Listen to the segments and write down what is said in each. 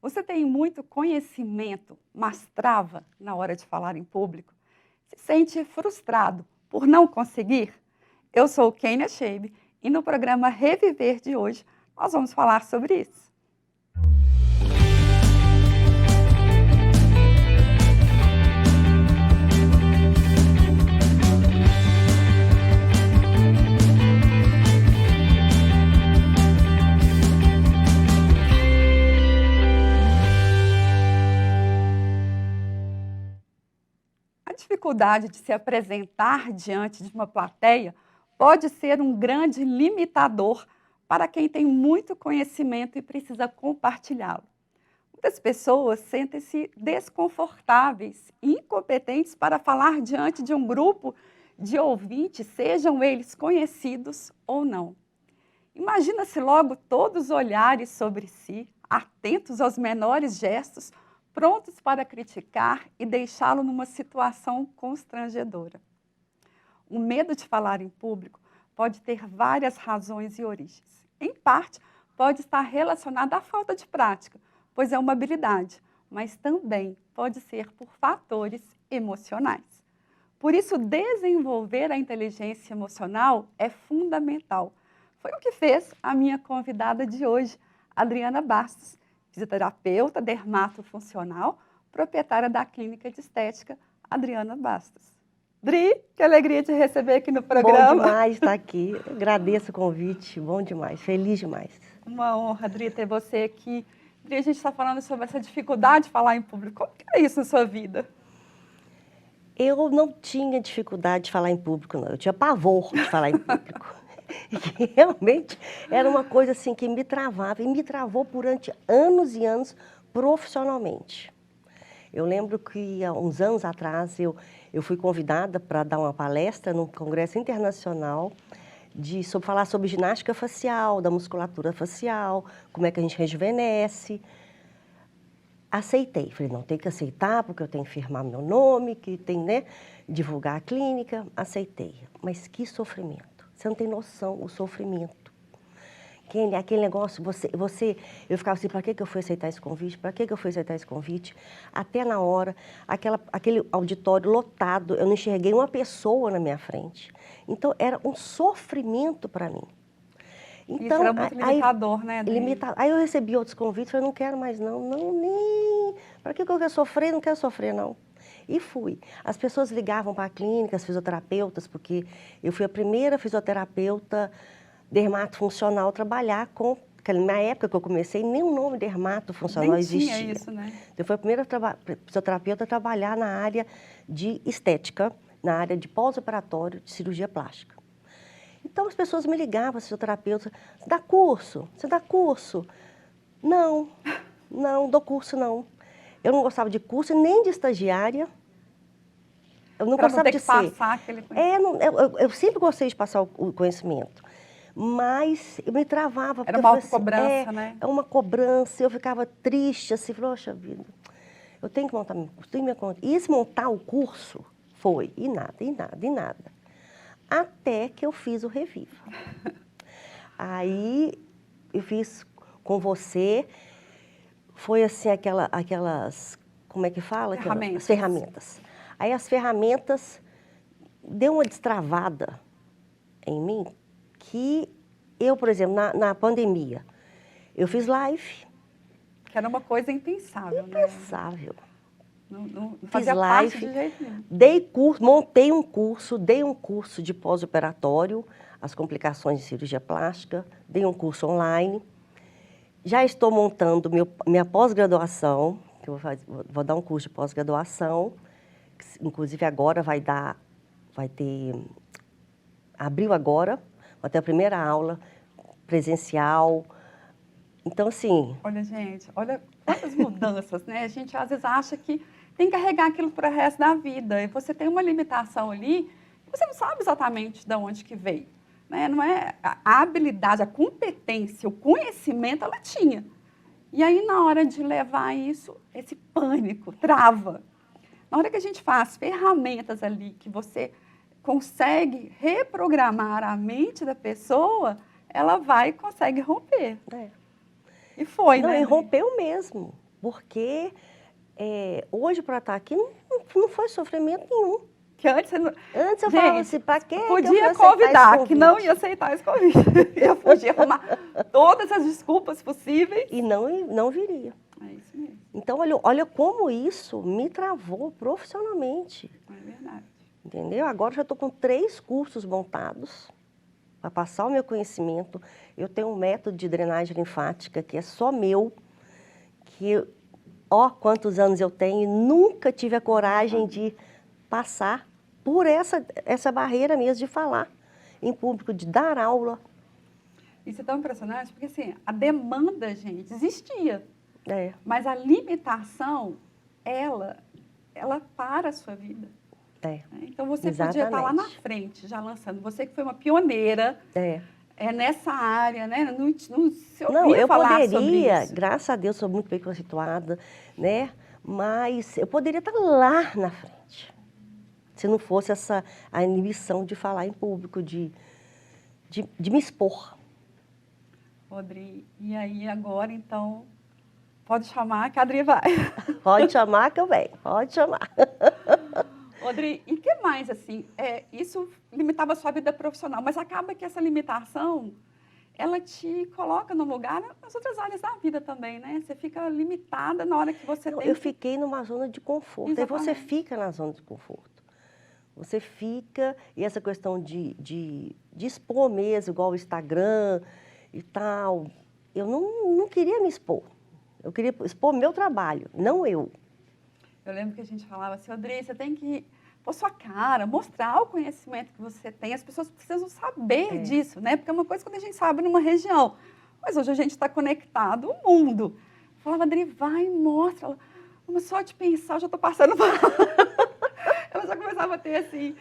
Você tem muito conhecimento, mas trava na hora de falar em público? Se sente frustrado por não conseguir? Eu sou Kênia Scheib e no programa Reviver de hoje nós vamos falar sobre isso. A dificuldade de se apresentar diante de uma plateia pode ser um grande limitador para quem tem muito conhecimento e precisa compartilhá-lo. Muitas pessoas sentem-se desconfortáveis e incompetentes para falar diante de um grupo de ouvintes, sejam eles conhecidos ou não. Imagina-se logo todos os olhares sobre si, atentos aos menores gestos, prontos para criticar e deixá-lo numa situação constrangedora. O medo de falar em público pode ter várias razões e origens. Em parte, pode estar relacionado à falta de prática, pois é uma habilidade, mas também pode ser por fatores emocionais. Por isso, desenvolver a inteligência emocional é fundamental. Foi o que fez a minha convidada de hoje, Adriana Bastos, fisioterapeuta dermatofuncional, proprietária da clínica de estética Adriana Bastos. Dri, que alegria te receber aqui no programa. Bom demais estar aqui, agradeço o convite, bom demais, feliz demais. Uma honra, Dri, ter você aqui. Dri, a gente está falando sobre essa dificuldade de falar em público. Como que é isso na sua vida? Eu não tinha dificuldade de falar em público, não. Eu tinha pavor de falar em público. E realmente era uma coisa assim que me travava, e me travou durante anos e anos profissionalmente. Eu lembro que há uns anos atrás eu fui convidada para dar uma palestra num congresso internacional sobre falar sobre ginástica facial, da musculatura facial, como é que a gente rejuvenesce. Aceitei, falei, não, tem que aceitar porque eu tenho que firmar meu nome, que tem, né, divulgar a clínica. Aceitei, mas que sofrimento, você não tem noção, o sofrimento. Aquele negócio, eu ficava assim, para que eu fui aceitar esse convite? Para que eu fui aceitar esse convite? Até na hora, aquele auditório lotado, eu não enxerguei uma pessoa na minha frente. Então, era um sofrimento para mim. Então, isso era muito limitador, né, Adri? Aí eu recebi outros convites, falei, não quero mais não, nem... Para que eu quero sofrer? Não quero sofrer, não. E fui. As pessoas ligavam para a clínica, as fisioterapeutas, porque eu fui a primeira fisioterapeuta dermatofuncional trabalhar com, na época que eu comecei, nem o nome dermatofuncional existia. Nem tinha isso, né? Eu fui a primeira fisioterapeuta a trabalhar na área de estética, na área de pós-operatório de cirurgia plástica. Então as pessoas me ligavam, as fisioterapeutas, você dá curso? Você dá curso? Não, não dou curso não. Eu não gostava de curso nem de estagiária. Eu não gostava de ser. Passar aquele conhecimento. Eu sempre gostei de passar o conhecimento. Mas eu me travava. Era uma autocobrança, né? É uma cobrança, eu ficava triste, assim, poxa vida, eu tenho que montar meu curso, tenho minha conta. E esse montar o curso foi, e nada, e nada, e nada. Até que eu fiz o Reviva. Aí eu fiz com você, foi assim, aquelas, como é que fala? Ferramentas. As ferramentas. Aí as ferramentas deu uma destravada em mim, que eu, por exemplo, na pandemia, eu fiz live. Que era uma coisa impensável, Impensável. Né? Não Fiz fazia live, parte de jeito nenhum. dei curso, montei um curso, dei um curso de pós-operatório, as complicações de cirurgia plástica, dei um curso online. Já estou montando minha pós-graduação, que eu vou dar um curso de pós-graduação, inclusive agora abriu agora, vai ter a primeira aula presencial. Então, assim... Olha, gente, olha quantas mudanças, né? A gente às vezes acha que tem que carregar aquilo para o resto da vida. E você tem uma limitação ali, você não sabe exatamente de onde que veio. Né? Não é a habilidade, a competência, o conhecimento, ela tinha. E aí, na hora de levar isso, esse pânico trava. Na hora que a gente faz ferramentas ali, que você consegue reprogramar a mente da pessoa, ela vai e consegue romper. É. E foi, não, né? E rompeu mesmo. Porque hoje, para estar aqui, não foi sofrimento nenhum. Que antes você não... Antes eu falava assim, para quê que eu fui Podia aceitar convidar, esse que não convite? ia aceitar esse convite. Ia fugir, arrumar todas as desculpas possíveis. E não viria. É isso mesmo, Então, olha como isso me travou profissionalmente, é verdade. entendeu? Agora eu já estou com 3 cursos montados para passar o meu conhecimento. Eu tenho um método de drenagem linfática que é só meu, que, ó, quantos anos eu tenho e nunca tive a coragem de passar por essa barreira mesmo de falar em público, de dar aula. Isso é tão impressionante, porque assim, a demanda, gente, existia. É, Mas a limitação, ela para a sua vida. é, Né? Então, você podia estar lá na exatamente. frente, já lançando. Você que foi uma pioneira É. nessa área, né? Não se Não, ouvia eu falar sobre poderia, isso. graças a Deus, sou muito bem conceituada, né? Mas eu poderia estar lá na frente, se não fosse a inibição de falar em público, de me expor. Rodri, e aí agora, então, pode chamar que a Adri vai. Pode chamar que eu venho, pode chamar. Rodri, e que mais, assim, isso limitava a sua vida profissional, mas acaba que essa limitação, ela te coloca no lugar nas outras áreas da vida também, né? Você fica limitada na hora que você Não, tem eu que... fiquei numa zona de conforto, aí você Exatamente. fica na zona de conforto. Você fica, e essa questão de expor mesmo, igual o Instagram e tal, eu não queria me expor. Eu queria expor meu trabalho, não eu. Eu lembro que a gente falava assim, Rodri, você tem que pôr sua cara, mostrar o conhecimento que você tem. As pessoas precisam saber disso, né? Porque é uma coisa quando a gente sabe numa região. Mas hoje a gente está conectado ao mundo. Eu falava, Adri, vai, mostra. Mas só de pensar, eu já estou passando mal. Ela já começava a ter, assim,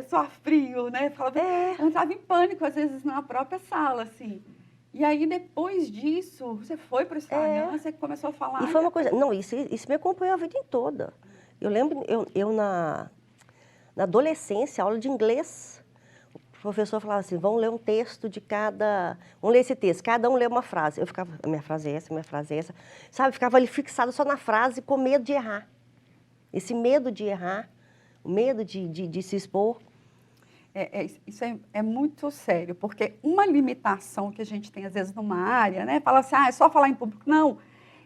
suor frio, né? Falava, eu entrava em pânico, às vezes, na própria sala, assim. E aí, depois disso, você foi para o Instagram, você começou a falar. E foi uma coisa, não, isso me acompanhou a vida toda. Eu lembro, eu na adolescência, aula de inglês, o professor falava assim, vamos ler um texto de vamos ler esse texto, cada um lê uma frase. Eu ficava, a minha frase é essa, a minha frase é essa. Sabe, ficava ali fixada só na frase com medo de errar. Esse medo de errar, o medo de se expor. Isso é muito sério, porque uma limitação que a gente tem, às vezes, numa área, né? Fala assim, é só falar em público. Não,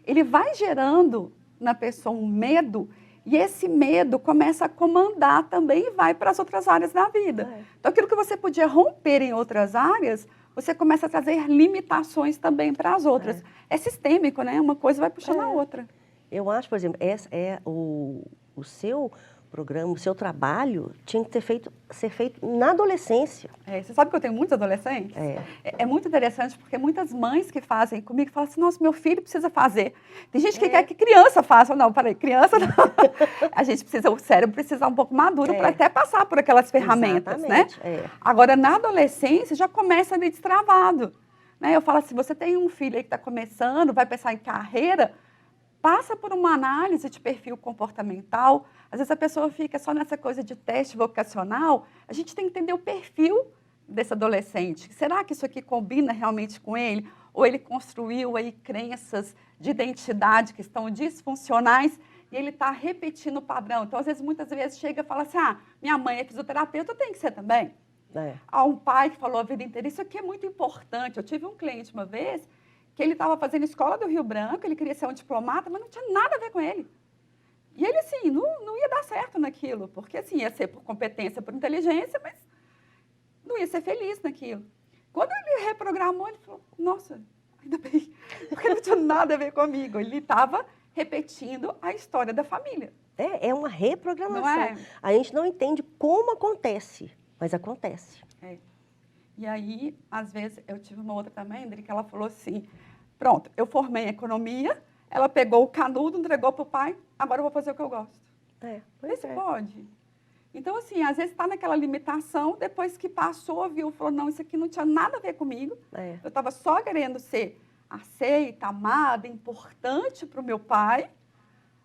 ele vai gerando na pessoa um medo, e esse medo começa a comandar também e vai para as outras áreas da vida. Então, aquilo que você podia romper em outras áreas, você começa a trazer limitações também para as outras. É sistêmico, né? Uma coisa vai puxando a outra. Eu acho, por exemplo, o seu programa, o seu trabalho tinha que ser feito na adolescência. Você sabe que eu tenho muitos adolescentes? É muito interessante, porque muitas mães que fazem comigo falam assim, nossa, meu filho precisa fazer. Tem gente que quer que criança faça. Não, peraí, criança não. A gente precisa, o cérebro precisa um pouco maduro para até passar por aquelas ferramentas, exatamente, né? Agora, na adolescência, já começa ali destravado. Né? Eu falo assim, você tem um filho aí que está começando, vai pensar em carreira, passa por uma análise de perfil comportamental. Às vezes a pessoa fica só nessa coisa de teste vocacional. A gente tem que entender o perfil desse adolescente. Será que isso aqui combina realmente com ele? Ou ele construiu aí crenças de identidade que estão disfuncionais e ele está repetindo o padrão? Então, às vezes, muitas vezes chega e fala assim, minha mãe é fisioterapeuta, eu tenho que ser também. Há um pai que falou a vida inteira, isso aqui é muito importante. Eu tive um cliente uma vez que ele estava fazendo escola do Rio Branco, ele queria ser um diplomata, mas não tinha nada a ver com ele. E ele, assim, não ia dar certo naquilo, porque, assim, ia ser por competência, por inteligência, mas não ia ser feliz naquilo. Quando ele reprogramou, ele falou, nossa, ainda bem, porque não tinha nada a ver comigo. Ele estava repetindo a história da família. É uma reprogramação. Não é? A gente não entende como acontece, mas acontece. E aí, às vezes, eu tive uma outra também, André, que ela falou assim, pronto, eu formei em economia, ela pegou o canudo, entregou para o pai, agora eu vou fazer o que eu gosto. Isso pode. Então, assim, às vezes está naquela limitação, depois que passou, viu, falou, não, isso aqui não tinha nada a ver comigo. Eu estava só querendo ser aceita, amada, importante para o meu pai,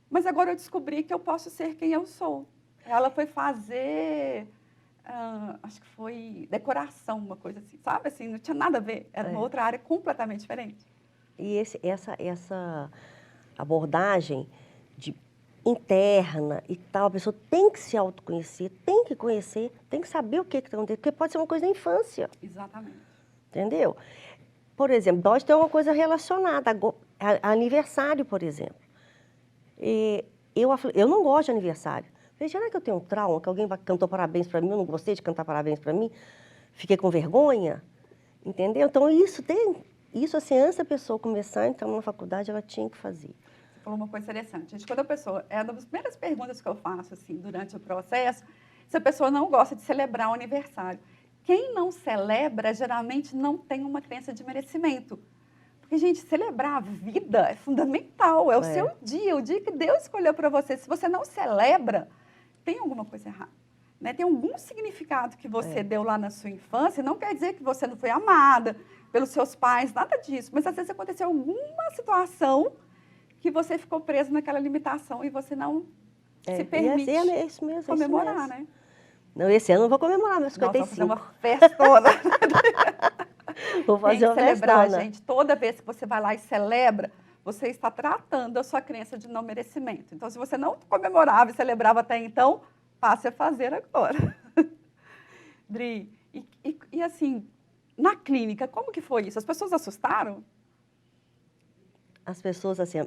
mas agora eu descobri que eu posso ser quem eu sou. Ela foi fazer... acho que foi decoração, uma coisa assim, sabe? Assim, não tinha nada a ver, era uma outra área completamente diferente. E abordagem interna e tal, a pessoa tem que se autoconhecer, tem que conhecer, tem que saber o que está acontecendo, porque pode ser uma coisa da infância. Exatamente. Entendeu? Por exemplo, nós temos uma coisa relacionada a aniversário, por exemplo. E eu não gosto de aniversário. Falei, será que eu tenho um trauma, que alguém cantou parabéns para mim, eu não gostei de cantar parabéns para mim, fiquei com vergonha? Entendeu? Então, isso assim, antes da pessoa começar a entrar na faculdade, ela tinha que fazer. Você falou uma coisa interessante. Gente, quando a pessoa, é uma das primeiras perguntas que eu faço assim, durante o processo, se a pessoa não gosta de celebrar o aniversário. Quem não celebra, geralmente não tem uma crença de merecimento. Porque, gente, celebrar a vida é fundamental, é o seu dia, o dia que Deus escolheu para você. Se você não celebra, tem alguma coisa errada. Né? Tem algum significado que você deu lá na sua infância, não quer dizer que você não foi amada pelos seus pais, nada disso. Mas, às vezes, aconteceu alguma situação que você ficou preso naquela limitação e você não se permite isso mesmo, comemorar, isso mesmo. né? Não, esse ano eu não vou comemorar meus 55. Nossa, vou fazer uma festona. Vou fazer uma celebrar, festona. gente. Toda vez que você vai lá e celebra, você está tratando a sua crença de não merecimento. Então, se você não comemorava e celebrava até então, passe a fazer agora. Dri, e assim, na clínica, como que foi isso? As pessoas assustaram? As pessoas, assim,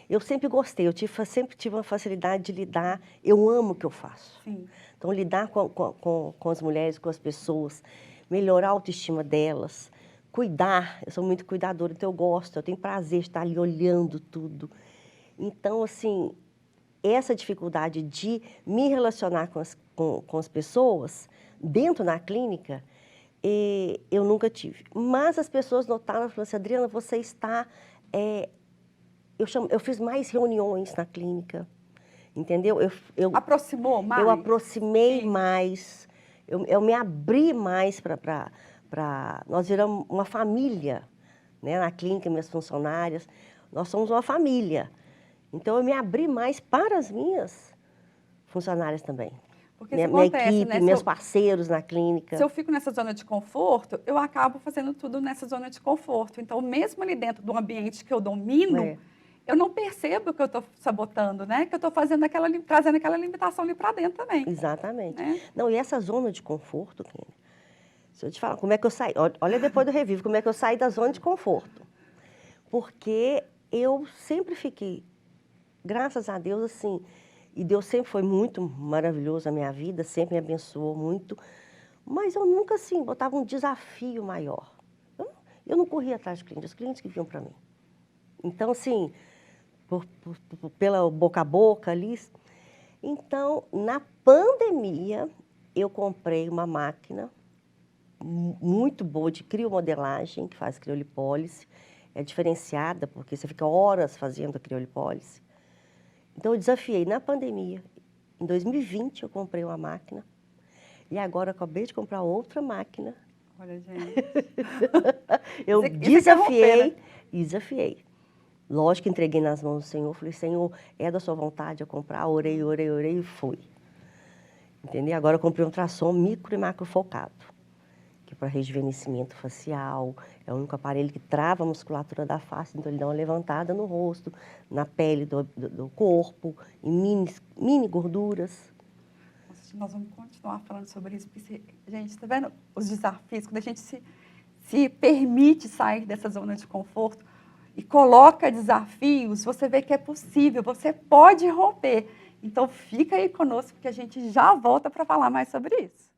eu sempre gostei, sempre tive uma facilidade de lidar, eu amo o que eu faço. Sim. Então, lidar com as mulheres, com as pessoas, melhorar a autoestima delas, cuidar, eu sou muito cuidadora, então eu gosto, eu tenho prazer de estar ali olhando tudo. Então, assim, essa dificuldade de me relacionar com as pessoas dentro da clínica, eu nunca tive. Mas as pessoas notaram e falaram assim, Adriana, você está... Eu fiz mais reuniões na clínica, entendeu? Aproximou mais? Eu aproximei Sim. mais, eu me abri mais para... Nós viramos uma família, né? Na clínica, minhas funcionárias, nós somos uma família. Então, eu me abri mais para as minhas funcionárias também. Porque minha acontece, equipe, né? meus parceiros na clínica. Se eu fico nessa zona de conforto, eu acabo fazendo tudo nessa zona de conforto. Então, mesmo ali dentro do ambiente que eu domino, eu não percebo que eu estou sabotando, né? Que eu estou trazendo aquela limitação ali para dentro também. Exatamente. Né? Não, e essa zona de conforto, Kênia, se eu te falar, como é que eu saí? Olha depois do Revive, como é que eu saí da zona de conforto. Porque eu sempre fiquei, graças a Deus, assim, e Deus sempre foi muito maravilhoso na minha vida, sempre me abençoou muito, mas eu nunca, assim, botava um desafio maior. Eu não corria atrás de clientes, os clientes que vinham para mim. Então, assim, pela boca a boca ali. Então, na pandemia, eu comprei uma máquina muito boa de criomodelagem, que faz criolipólise. É diferenciada, porque você fica horas fazendo a criolipólise. Então, eu desafiei na pandemia. Em 2020, eu comprei uma máquina. E agora, eu acabei de comprar outra máquina. Olha, gente. Eu desafiei. Lógico que entreguei nas mãos do Senhor. Falei, Senhor, é da sua vontade eu comprar? Orei e fui. Entendeu? Agora eu comprei um ultrassom micro e macrofocado, que é para rejuvenescimento facial. É o único aparelho que trava a musculatura da face, então ele dá uma levantada no rosto, na pele do corpo, em mini gorduras. Nós vamos continuar falando sobre isso, porque, gente, está vendo os desafios? Quando a gente se permite sair dessa zona de conforto e coloca desafios, você vê que é possível, você pode romper. Então, fica aí conosco, que a gente já volta para falar mais sobre isso.